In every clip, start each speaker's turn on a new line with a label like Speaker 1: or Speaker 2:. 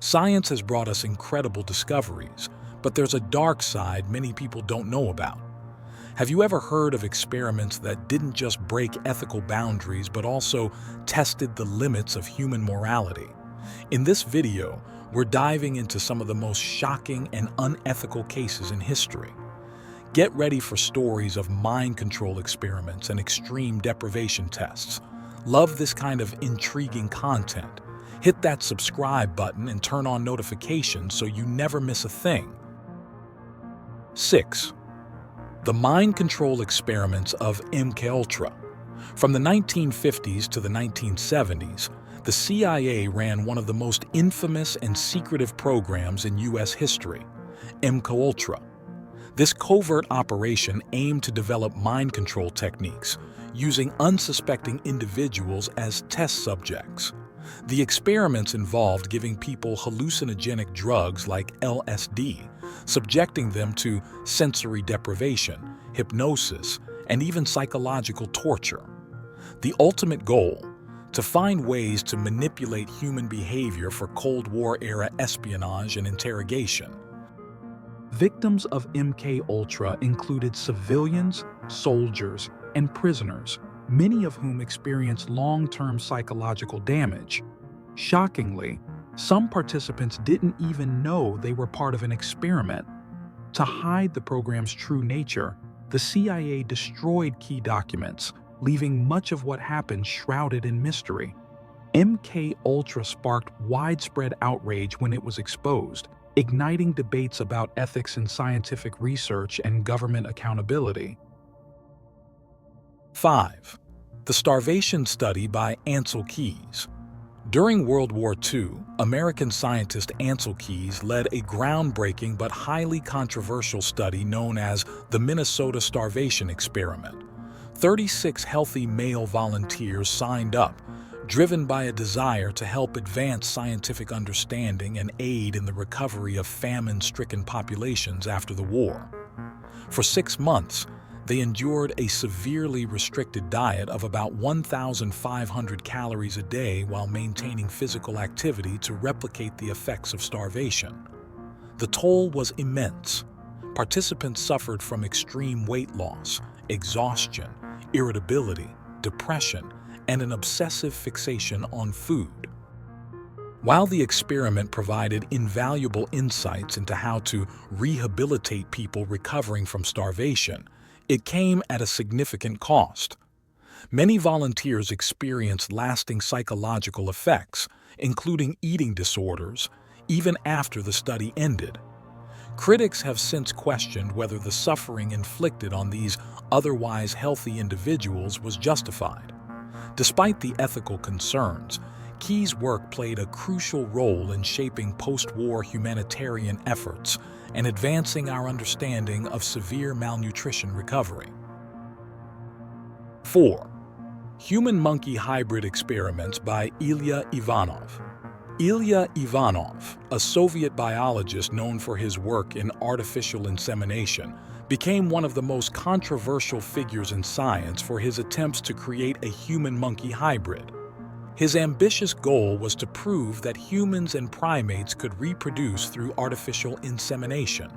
Speaker 1: Science has brought us incredible discoveries, but there's a dark side many people don't know about. Have you ever heard of experiments that didn't just break ethical boundaries but also tested the limits of human morality? In this video, we're diving into some of the most shocking and unethical cases in history. Get ready for stories of mind control experiments and extreme deprivation tests. Love this kind of intriguing content? Hit that subscribe button and turn on notifications so you never miss a thing. 6. The mind control experiments of MKUltra. From the 1950s to the 1970s, the CIA ran one of the most infamous and secretive programs in U.S. history, MKUltra. This covert operation aimed to develop mind control techniques, using unsuspecting individuals as test subjects. The experiments involved giving people hallucinogenic drugs like LSD, subjecting them to sensory deprivation, hypnosis, and even psychological torture. The ultimate goal: to find ways to manipulate human behavior for Cold War-era espionage and interrogation. Victims of MKUltra included civilians, soldiers, and prisoners, many of whom experienced long-term psychological damage. Shockingly, some participants didn't even know they were part of an experiment. To hide the program's true nature, the CIA destroyed key documents, leaving much of what happened shrouded in mystery. MKUltra sparked widespread outrage when it was exposed, igniting debates about ethics in scientific research and government accountability. 5. The starvation study by Ancel Keys. During World War II, American scientist Ancel Keys led a groundbreaking but highly controversial study known as the Minnesota Starvation Experiment. 36 healthy male volunteers signed up, driven by a desire to help advance scientific understanding and aid in the recovery of famine-stricken populations after the war. For 6 months, they endured a severely restricted diet of about 1,500 calories a day while maintaining physical activity to replicate the effects of starvation. The toll was immense. Participants suffered from extreme weight loss, exhaustion, irritability, depression, and an obsessive fixation on food. While the experiment provided invaluable insights into how to rehabilitate people recovering from starvation, it came at a significant cost. Many volunteers experienced lasting psychological effects, including eating disorders, even after the study ended. Critics have since questioned whether the suffering inflicted on these otherwise healthy individuals was justified. Despite the ethical concerns, Keys' work played a crucial role in shaping post-war humanitarian efforts and advancing our understanding of severe malnutrition recovery. 4. Human-monkey hybrid experiments by Ilya Ivanov. Ilya Ivanov, a Soviet biologist known for his work in artificial insemination, became one of the most controversial figures in science for his attempts to create a human-monkey hybrid. His ambitious goal was to prove that humans and primates could reproduce through artificial insemination.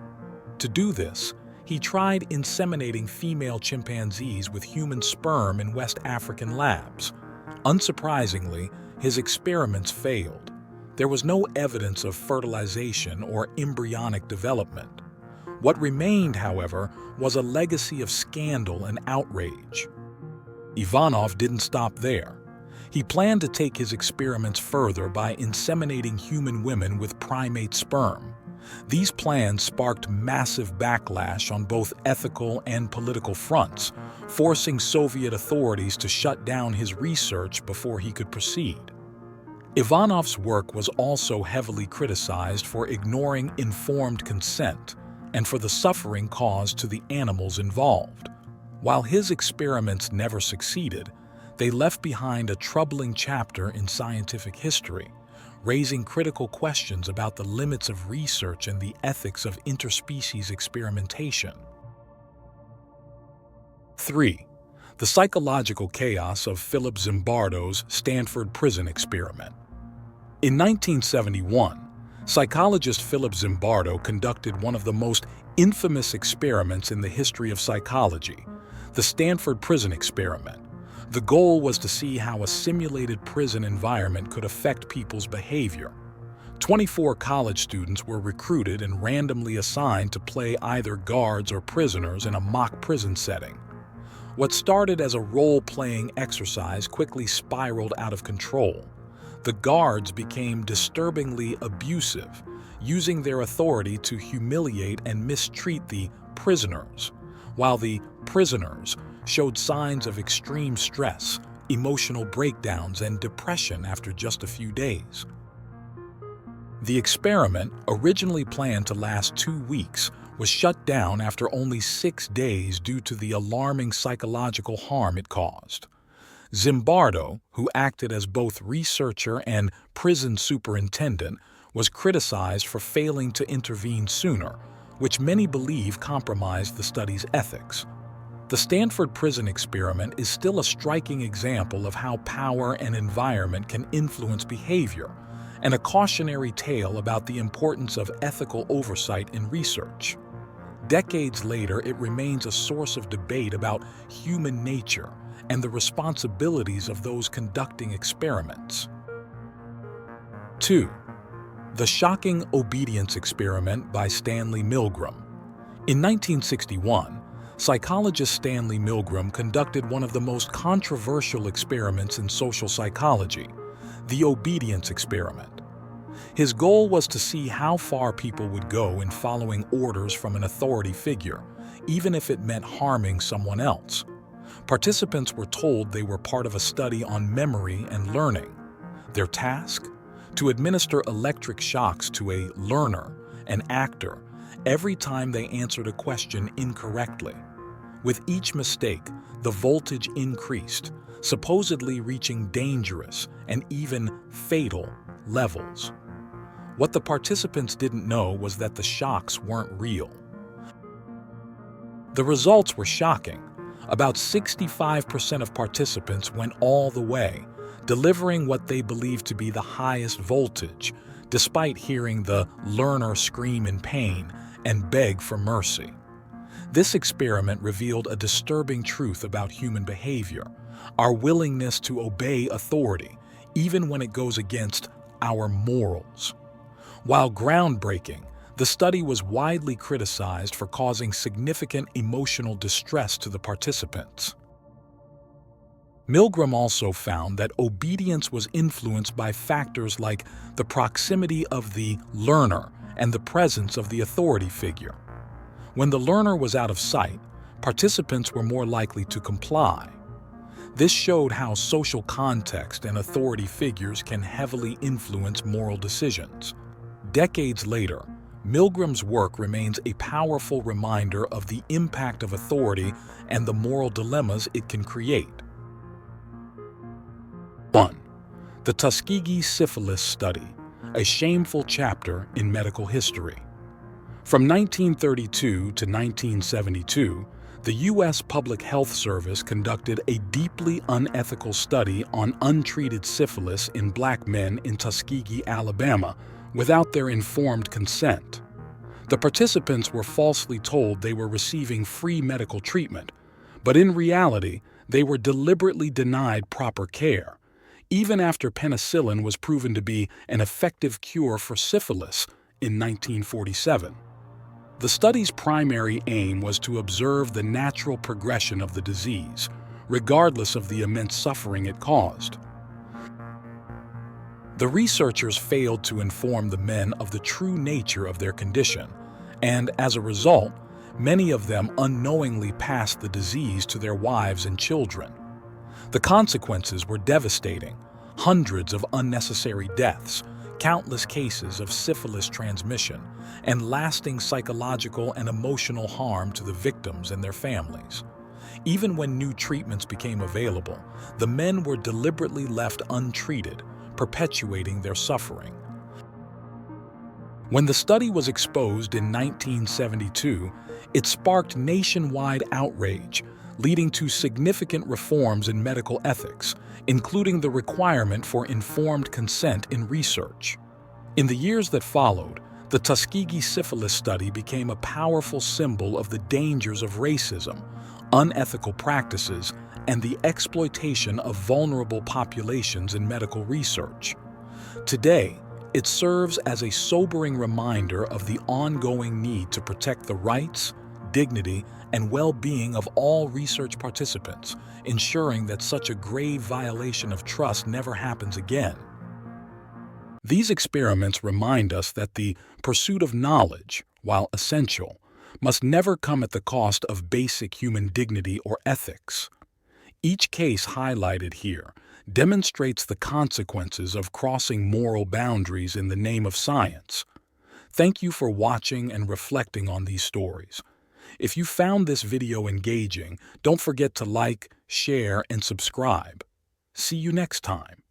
Speaker 1: To do this, he tried inseminating female chimpanzees with human sperm in West African labs. Unsurprisingly, his experiments failed. There was no evidence of fertilization or embryonic development. What remained, however, was a legacy of scandal and outrage. Ivanov didn't stop there. He planned to take his experiments further by inseminating human women with primate sperm. These plans sparked massive backlash on both ethical and political fronts, forcing Soviet authorities to shut down his research before he could proceed. Ivanov's work was also heavily criticized for ignoring informed consent and for the suffering caused to the animals involved. While his experiments never succeeded, they left behind a troubling chapter in scientific history, raising critical questions about the limits of research and the ethics of interspecies experimentation. 3. The psychological chaos of Philip Zimbardo's Stanford prison experiment. In 1971, Psychologist Philip Zimbardo conducted one of the most infamous experiments in the history of psychology, the Stanford Prison Experiment. The goal was to see how a simulated prison environment could affect people's behavior. 24 college students were recruited and randomly assigned to play either guards or prisoners in a mock prison setting. What started as a role-playing exercise quickly spiraled out of control. The guards became disturbingly abusive, using their authority to humiliate and mistreat the prisoners, while the prisoners showed signs of extreme stress, emotional breakdowns, and depression after just a few days. The experiment, originally planned to last 2 weeks, was shut down after only 6 days due to the alarming psychological harm it caused. Zimbardo, who acted as both researcher and prison superintendent, was criticized for failing to intervene sooner, which many believe compromised the study's ethics. The Stanford Prison Experiment is still a striking example of how power and environment can influence behavior, and a cautionary tale about the importance of ethical oversight in research. Decades later, it remains a source of debate about human nature and the responsibilities of those conducting experiments. 2. The Shocking Obedience Experiment by Stanley Milgram. In 1961, psychologist Stanley Milgram conducted one of the most controversial experiments in social psychology, the obedience experiment. His goal was to see how far people would go in following orders from an authority figure, even if it meant harming someone else. Participants were told they were part of a study on memory and learning. Their task? To administer electric shocks to a learner, an actor, every time they answered a question incorrectly. With each mistake, the voltage increased, supposedly reaching dangerous and even fatal levels. What the participants didn't know was that the shocks weren't real. The results were shocking. About 65% of participants went all the way, delivering what they believed to be the highest voltage, despite hearing the learner scream in pain and beg for mercy. This experiment revealed a disturbing truth about human behavior, our willingness to obey authority, even when it goes against our morals. While groundbreaking, the study was widely criticized for causing significant emotional distress to the participants. Milgram also found that obedience was influenced by factors like the proximity of the learner and the presence of the authority figure. When the learner was out of sight, participants were more likely to comply. This showed how social context and authority figures can heavily influence moral decisions. Decades later, Milgram's work remains a powerful reminder of the impact of authority and the moral dilemmas it can create. 1. The Tuskegee Syphilis Study, a shameful chapter in medical history. From 1932 to 1972, the U.S. Public Health Service conducted a deeply unethical study on untreated syphilis in black men in Tuskegee, Alabama, without their informed consent. The participants were falsely told they were receiving free medical treatment, but in reality, they were deliberately denied proper care, even after penicillin was proven to be an effective cure for syphilis in 1947. The study's primary aim was to observe the natural progression of the disease, regardless of the immense suffering it caused. The researchers failed to inform the men of the true nature of their condition, and as a result, many of them unknowingly passed the disease to their wives and children. The consequences were devastating: hundreds of unnecessary deaths, countless cases of syphilis transmission, and lasting psychological and emotional harm to the victims and their families. Even when new treatments became available, the men were deliberately left untreated, perpetuating their suffering. When the study was exposed in 1972, it sparked nationwide outrage, leading to significant reforms in medical ethics, including the requirement for informed consent in research. In the years that followed, the Tuskegee syphilis study became a powerful symbol of the dangers of racism, unethical practices, and the exploitation of vulnerable populations in medical research. Today, it serves as a sobering reminder of the ongoing need to protect the rights, dignity, and well-being of all research participants, ensuring that such a grave violation of trust never happens again. These experiments remind us that the pursuit of knowledge, while essential, must never come at the cost of basic human dignity or ethics. Each case highlighted here demonstrates the consequences of crossing moral boundaries in the name of science. Thank you for watching and reflecting on these stories. If you found this video engaging, don't forget to like, share, and subscribe. See you next time.